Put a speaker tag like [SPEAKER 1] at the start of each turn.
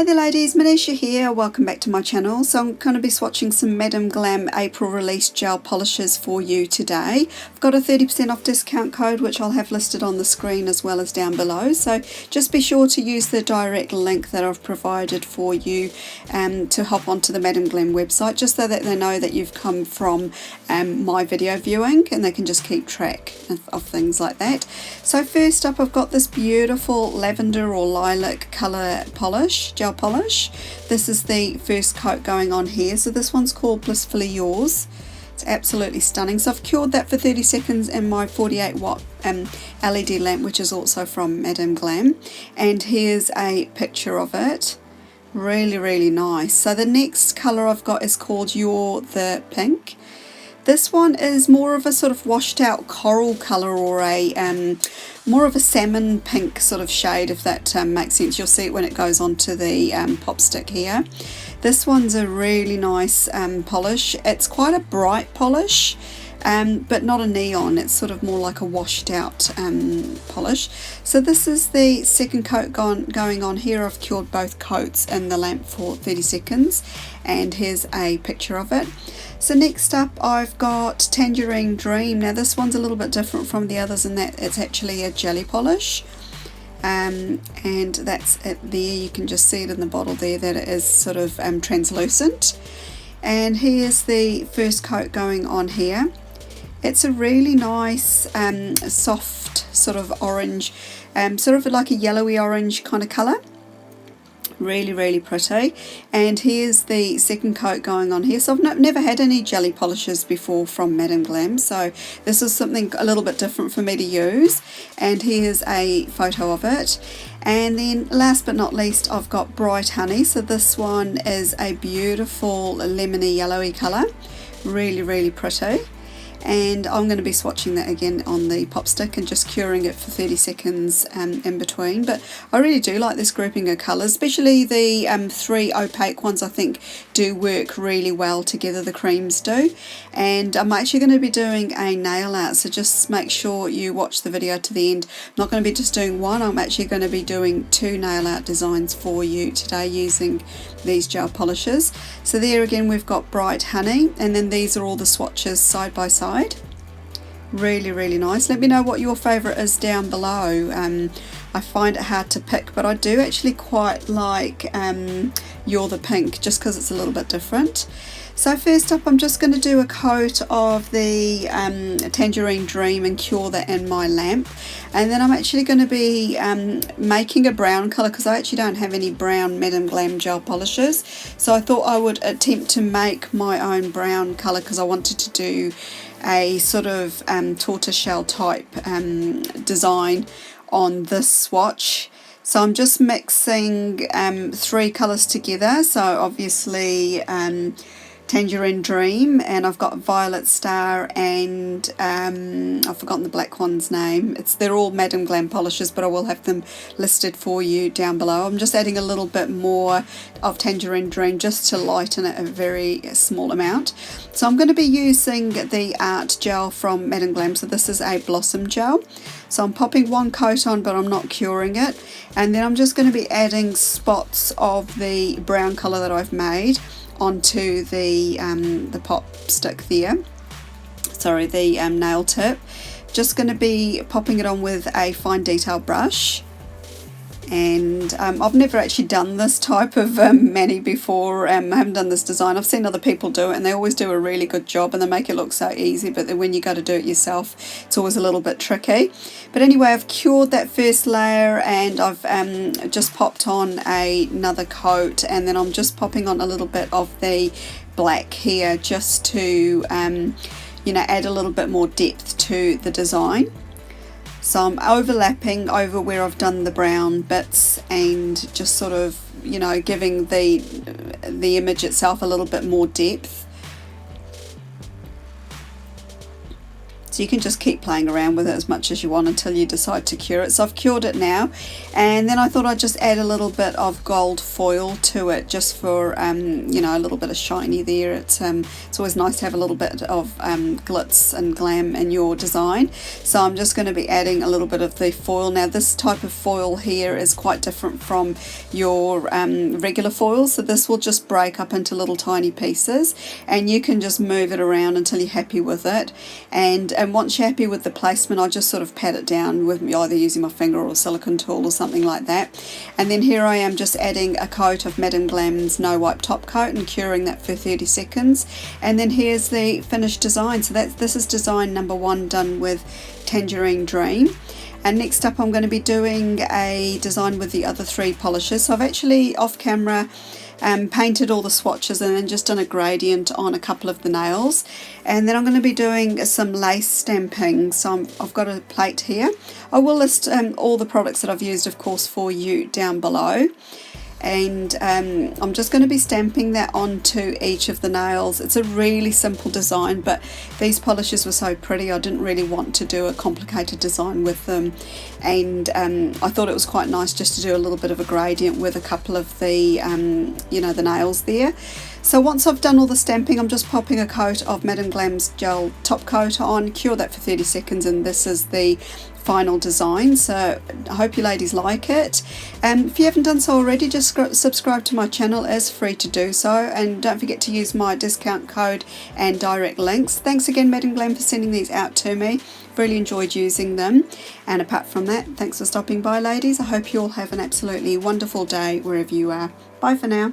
[SPEAKER 1] Hi there ladies, Manisha here, welcome back to my channel. So I'm going to be swatching some Madam Glam April release gel polishes for you today. I've got a 30% off discount code which I'll have listed on the screen as well as down below. So just be sure to use the direct link that I've provided for you to hop onto the Madam Glam website, just so that they know that you've come from my video viewing and they can just keep track of things like that. So first up I've got this beautiful lavender or lilac colour polish, gel polish. This is the first coat going on here. So this one's called Blissfully Yours. It's absolutely stunning. So I've cured that for 30 seconds in my 48 watt LED lamp, which is also from Madam Glam. And here's a picture of it. Really nice. So the next colour I've got is called You're the Pink. This one is more of a sort of washed out coral colour, or a more of a salmon pink sort of shade, if that makes sense. You'll see it when it goes onto the pop stick here. This one's a really nice polish. It's quite a bright polish, but not a neon. It's sort of more like a washed out polish. So this is the second coat going on here. I've cured both coats in the lamp for 30 seconds, and here's a picture of it. So next up I've got Tangerine Dream. Now this one's a little bit different from the others in that it's actually a jelly polish, and that's it there. You can just see it in the bottle there that it is sort of translucent. And here's the first coat going on here. It's a really nice soft sort of orange, sort of like a yellowy orange kind of colour. Really pretty. And here's the second coat going on here. So I've never had any jelly polishes before from Madam Glam, so this is something a little bit different for me to use. And here's a photo of it. And then last but not least I've got Bright Honey. So this one is a beautiful lemony yellowy colour. Really pretty. And I'm going to be swatching that again on the pop stick and just curing it for 30 seconds in between. But I really do like this grouping of colours, especially the three opaque ones. I think do work really well together, the creams do. And I'm actually going to be doing a nail art, so just make sure you watch the video to the end. I'm not going to be just doing one, I'm actually going to be doing two nail art designs for you today using these gel polishes. So there again we've got Bright Honey, and then these are all the swatches side by side. Really nice. Let me know what your favourite is down below. I find it hard to pick, but I do actually quite like You're the Pink, just because it's a little bit different. So first up I'm just going to do a coat of the Tangerine Dream and cure that in my lamp, and then I'm actually going to be making a brown colour, because I actually don't have any brown Madam Glam gel polishes, so I thought I would attempt to make my own brown colour, because I wanted to do a sort of tortoiseshell type design on this swatch. So I'm just mixing three colours together. So obviously Tangerine Dream, and I've got Violet Star, and I've forgotten the black one's name. They're all Madam Glam polishes, but I will have them listed for you down below. I'm just adding a little bit more of Tangerine Dream just to lighten it a very small amount. So I'm going to be using the art gel from Madam Glam. So this is a blossom gel. So I'm popping one coat on, but I'm not curing it. And then I'm just going to be adding spots of the brown colour that I've made onto the pop stick there. Sorry, the nail tip. Just going to be popping it on with a fine detail brush. And I've never actually done this type of mani before. I haven't done this design. I've seen other people do it, and they always do a really good job, and they make it look so easy, but then when you go to do it yourself it's always a little bit tricky. But anyway, I've cured that first layer, and I've just popped on another coat, and then I'm just popping on a little bit of the black here, just to you know, add a little bit more depth to the design. So I'm overlapping over where I've done the brown bits, and just sort of, you know, giving the image itself a little bit more depth. So So you can just keep playing around with it as much as you want until you decide to cure it. So I've cured it now, and then I thought I'd just add a little bit of gold foil to it, just for you know, a little bit of shiny there. It's always nice to have a little bit of glitz and glam in your design. So I'm just going to be adding a little bit of the foil. Now this type of foil here is quite different from your regular foil, so this will just break up into little tiny pieces, and you can just move it around until you're happy with it. And once you're happy with the placement, I just sort of pat it down with either using my finger or a silicone tool or something like that. And then here I am just adding a coat of Madam Glam's No Wipe top coat and curing that for 30 seconds. And then here's the finished design. So this is design number 1, done with Tangerine Dream. And next up I'm going to be doing a design with the other 3 polishes. So I've actually off camera painted all the swatches and then just done a gradient on a couple of the nails. And then I'm going to be doing some lace stamping. So I've got a plate here. I will list all the products that I've used, of course, for you down below. And I'm just going to be stamping that onto each of the nails. It's a really simple design, but these polishes were so pretty I didn't really want to do a complicated design with them, and I thought it was quite nice just to do a little bit of a gradient with a couple of the you know, the nails there. So once I've done all the stamping, I'm just popping a coat of Madam Glam's gel top coat on, cure that for 30 seconds, and this is the final design. So I hope you ladies like it. If you haven't done so already, just subscribe to my channel. It's free to do so, and don't forget to use my discount code and direct links. Thanks again, Madam Glam, for sending these out to me. Really enjoyed using them. And apart from that, thanks for stopping by, ladies. I hope you all have an absolutely wonderful day wherever you are. Bye for now.